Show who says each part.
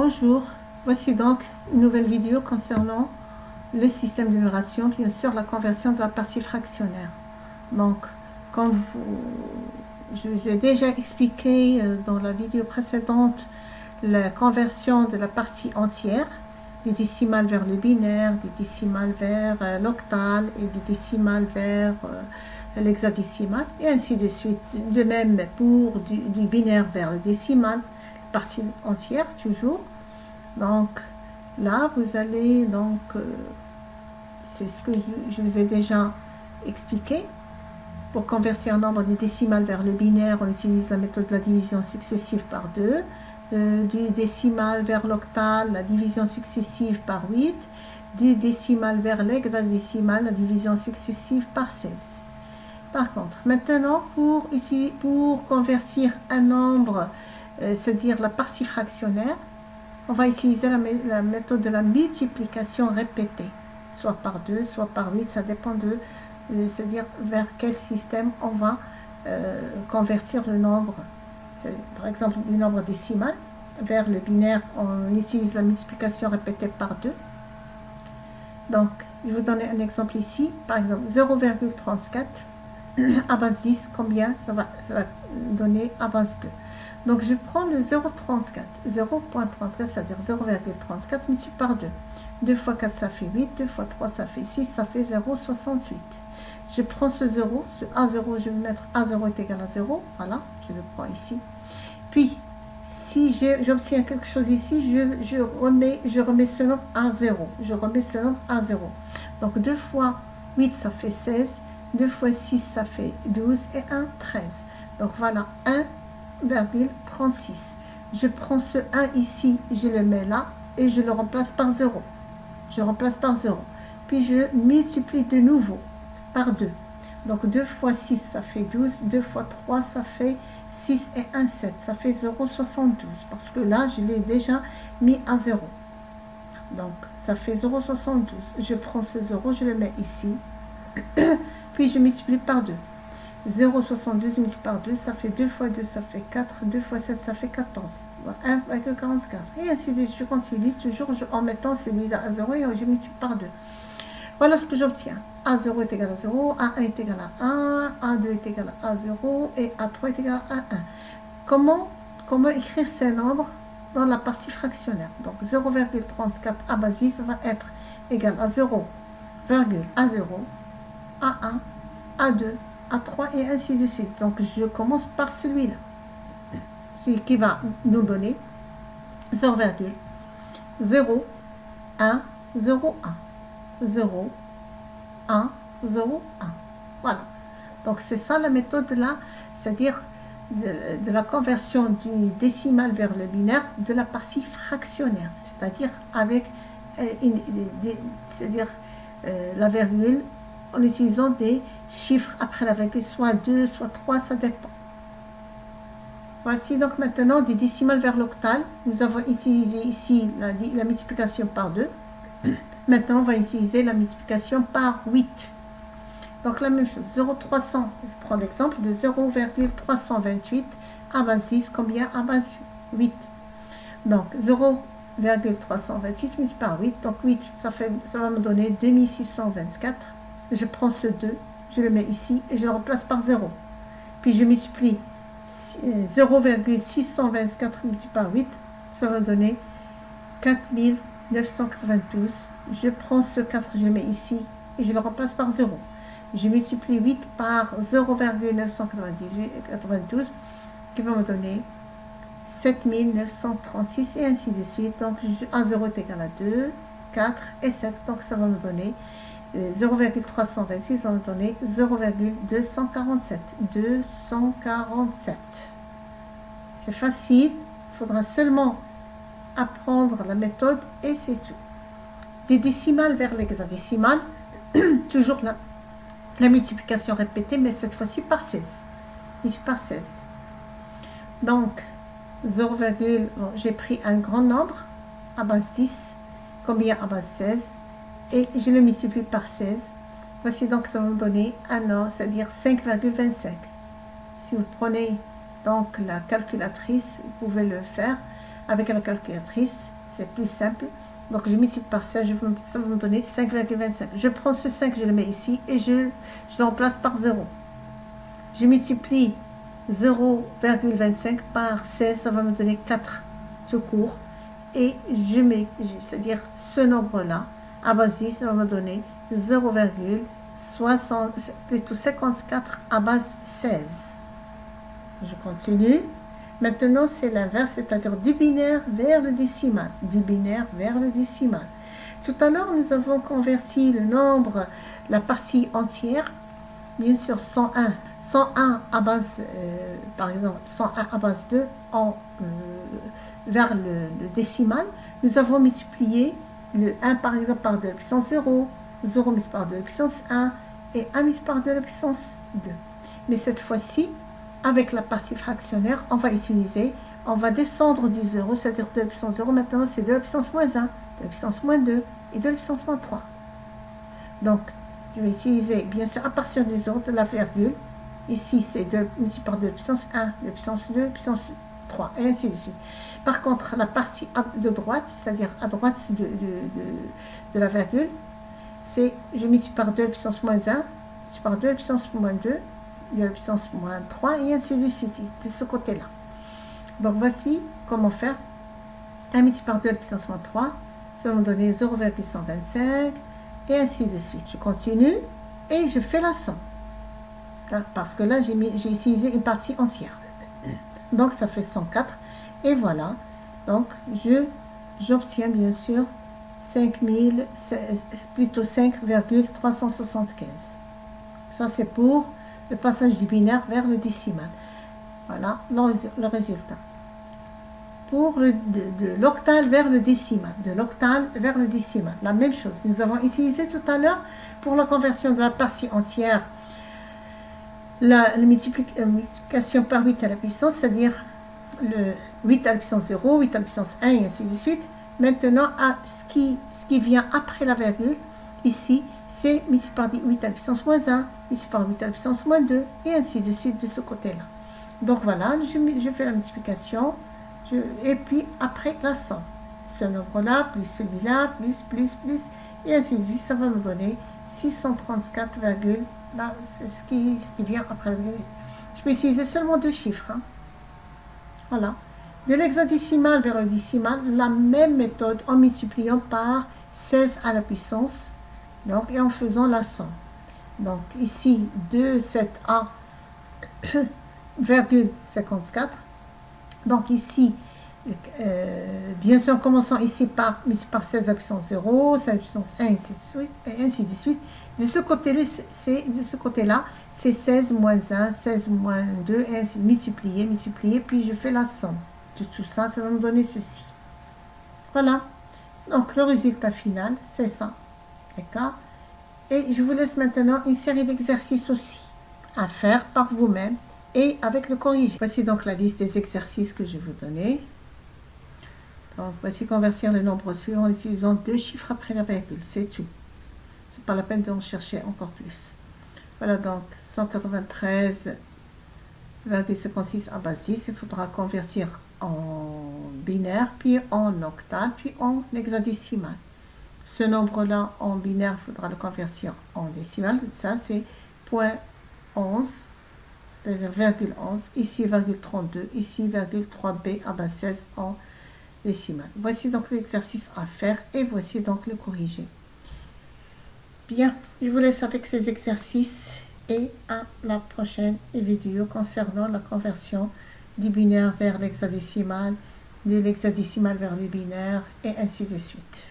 Speaker 1: Bonjour, voici donc une nouvelle vidéo concernant le système de numération, bien sûr la conversion de la partie fractionnaire. Donc, je vous ai déjà expliqué dans la vidéo précédente la conversion de la partie entière, du décimal vers le binaire, du décimal vers l'octal et du décimal vers l'hexadécimal, et ainsi de suite. De même pour du binaire vers le décimal, partie entière toujours. Donc là vous allez donc c'est ce que je vous ai déjà expliqué. Pour convertir un nombre du décimal vers le binaire, on utilise la méthode de la division successive par 2, du décimal vers l'octal, la division successive par 8, du décimal vers l'hexadécimal, la division successive par 16. Par contre, maintenant pour convertir un nombre, c'est-à-dire la partie fractionnaire, on va utiliser la méthode de la multiplication répétée, soit par 2, soit par 8, ça dépend de, c'est-à-dire vers quel système on va convertir le nombre. Par exemple, du nombre décimal vers le binaire, on utilise la multiplication répétée par 2. Donc, je vais vous donner un exemple ici. Par exemple, 0,34 à base 10, combien ça va donner à base 2. Donc, je prends le 0,34, 0,34, c'est-à-dire 0,34 multiplié par 2. 2 fois 4, ça fait 8, 2 fois 3, ça fait 6, ça fait 0,68. Je prends ce 0, ce A0, je vais mettre A0 est égal à 0, voilà, je le prends ici. Puis, si j'obtiens quelque chose ici, je remets ce nombre à 0, je remets ce nombre à 0. Donc, 2 fois 8, ça fait 16, 2 fois 6, ça fait 12, et 1, 13. Donc, voilà, 1,36. Je prends ce 1 ici, je le mets là et je le remplace par 0. Je remplace par 0. Puis je multiplie de nouveau par 2. Donc 2 fois 6, ça fait 12. 2 fois 3, ça fait 6 et 1, 7. Ça fait 0,72. Parce que là, je l'ai déjà mis à 0. Donc ça fait 0,72. Je prends ce 0, je le mets ici. Puis je multiplie par 2. 0,72 multiplié par 2, ça fait 2 fois 2, ça fait 4, 2 fois 7, ça fait 14, 1,44. Et ainsi de suite, je continue toujours en mettant celui-là à 0 et je multiplie par 2. Voilà ce que j'obtiens. A0 est égal à 0, A1 est égal à 1, A2 est égal à 0 et A3 est égal à 1. Comment écrire ces nombres dans la partie fractionnaire? Donc 0,34 à base 10 va être égal à 0, A0, A1, A2, A3 et ainsi de suite. Donc je commence par celui-là, qui va nous donner 0,0, 1, 0, 1, 0, 1, 0, 1. Voilà. Donc c'est ça la méthode là, c'est-à-dire de la conversion du décimal vers le binaire de la partie fractionnaire, c'est-à-dire avec la virgule, en utilisant des chiffres après la virgule, soit 2, soit 3, ça dépend. Voici donc maintenant du décimal vers l'octal. Nous avons utilisé ici la multiplication par 2. Maintenant, on va utiliser la multiplication par 8. Donc la même chose, 0,300, je prends l'exemple de 0,328 à base 6, combien à base 8. Donc 0,328 multiplié par 8, donc 8, ça va me donner 2624. Je prends ce 2, je le mets ici et je le remplace par 0. Puis je multiplie 0,624 multiplié par 8, ça va donner 4992. Je prends ce 4, je le mets ici et je le remplace par 0. Je multiplie 8 par 0,992 qui va me donner 7936 et ainsi de suite. Donc A0 est égal à 2, 4 et 7. Donc ça va me donner 0,326, ça va me donner 0,247. 247. C'est facile, il faudra seulement apprendre la méthode et c'est tout. Des décimales vers l'hexadécimal, toujours la multiplication répétée, mais cette fois-ci par 16. Ici par 16. Donc, 0, j'ai pris un grand nombre à base 10, combien à base 16, et je le multiplie par 16. Voici donc ça va me donner un an, c'est-à-dire 5,25. Si vous prenez donc la calculatrice, vous pouvez le faire avec la calculatrice. c'est plus simple. Donc je multiplie par 16, ça va me donner 5,25. Je prends ce 5, je le mets ici et je le remplace par 0. Je multiplie 0,25 par 16, ça va me donner 4 tout court. Et je mets, c'est-à-dire ce nombre-là, à base 10, ça va me donner 54 à base 16. Je continue. Maintenant, c'est l'inverse, c'est-à-dire du binaire vers le décimal. Du binaire vers le décimal. Tout à l'heure, nous avons converti le nombre, la partie entière, bien sûr 101. 101 à base, par exemple, 101 à base 2 vers le décimal. Nous avons multiplié le 1 par exemple par 2 à la puissance 0, 0 mis par 2 à la puissance 1 et 1 mis par 2 à la puissance 2. Mais cette fois-ci, avec la partie fractionnaire, on va descendre du 0, c'est-à-dire 2 à la puissance 0, maintenant c'est 2 à la puissance moins 1, 2 à la puissance moins 2 et 2 à la puissance moins 3. Donc, je vais utiliser, bien sûr, à partir du 0 de la virgule, ici c'est 2 multiplié par 2 à la puissance 1, 2 à la puissance 2, à la puissance 3, et ainsi de suite. Par contre, la partie de droite, c'est-à-dire à droite de la virgule, c'est je multiplie par 2 à la puissance moins 1, multiplie par 2 à la puissance moins 2, 2 à la puissance moins 3, et ainsi de suite, de ce côté-là. Donc voici comment faire. 1 multiplié par 2 à la puissance moins 3, ça va me donner 0,125, et ainsi de suite. Je continue, et je fais la somme. Là, parce que là, j'ai utilisé une partie entière. Donc ça fait 104. Et voilà, donc j'obtiens bien sûr 5,375. Ça c'est pour le passage du binaire vers le décimal. Voilà le résultat. Pour de l'octal vers le décimal, de l'octal vers le décimal, la même chose. Nous avons utilisé tout à l'heure pour la conversion de la partie entière la multiplication par 8 à la puissance, c'est-à-dire le 8 à la puissance 0, 8 à la puissance 1 et ainsi de suite. Maintenant, ce qui vient après la virgule, ici, c'est multiplié par 8 à la puissance moins 1, multiplié par 8 à la puissance moins 2, et ainsi de suite de ce côté-là. Donc voilà, je fais la multiplication, et puis après la somme. Ce nombre-là, plus celui-là, plus, et ainsi de suite, ça va me donner 634, là, c'est ce qui vient après la virgule. Je peux utiliser seulement deux chiffres, hein. Voilà. De l'hexadécimal vers le décimal, la même méthode en multipliant par 16 à la puissance, donc, et en faisant la somme. Donc ici, 2, 7A, virgule 54. Donc ici, bien sûr, en commençant ici par 16 à la puissance 0, 16 à la puissance 1, et ainsi de suite. De ce côté-là, c'est 16 moins 1, 16 moins 2, et ainsi multiplier, puis je fais la somme de tout ça, ça va me donner ceci. Voilà. Donc le résultat final, c'est ça. D'accord? Et je vous laisse maintenant une série d'exercices aussi à faire par vous-même et avec le corrigé. Voici donc la liste des exercices que je vais vous donner. Donc voici convertir le nombre suivant en utilisant deux chiffres après la virgule, c'est tout. C'est pas la peine d'en chercher encore plus. Voilà donc 193,56 à base 10, il faudra convertir en binaire, puis en octal, puis en hexadécimal. Ce nombre-là en binaire, il faudra le convertir en décimal. Ça, c'est 0.11, c'est-à-dire 0,11. Ici, 0,32. Ici, 0,3b à base 16 en décimal. Voici donc l'exercice à faire et voici donc le corrigé. Bien, je vous laisse avec ces exercices et à la prochaine vidéo concernant la conversion du binaire vers l'hexadécimal, de l'hexadécimal vers le binaire et ainsi de suite.